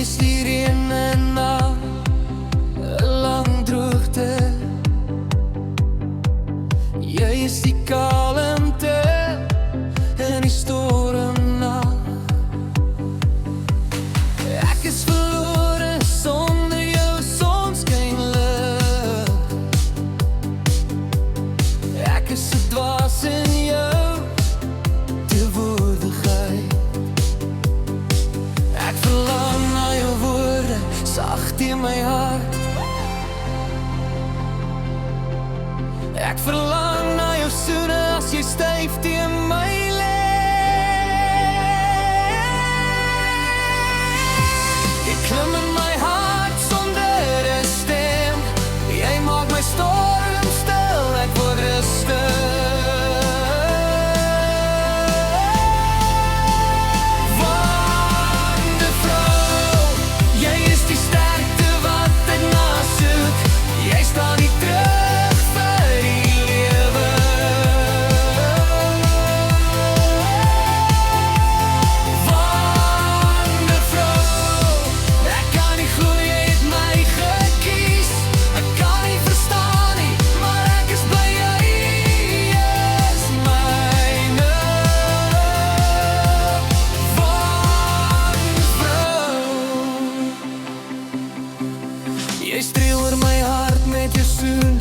is die reën na 'n lang droogte. Jy is die kalmte in die stormnag. Ek is verlore sonder jou sonskynlig. Ek is 'n dwaas in jou teenwoordigheid. Ek verlang na jou woorde, sag teen my hart. Ek verlang na jou soene as jy styf teen my lê. Jy klim in my hart sonder 'n stem. Jy maak my storm stil, ek word rustig. Wondervrou, jy is die sterkte wat ek na soek. Jy staan nie terug vir die lewe. Wondervrou, ek kan nie glo jy het my gekies. Ek kan nie verstaan nie, maar ek is bly jy is myne. Wondervrou, jy streel oor my hart met jou soen.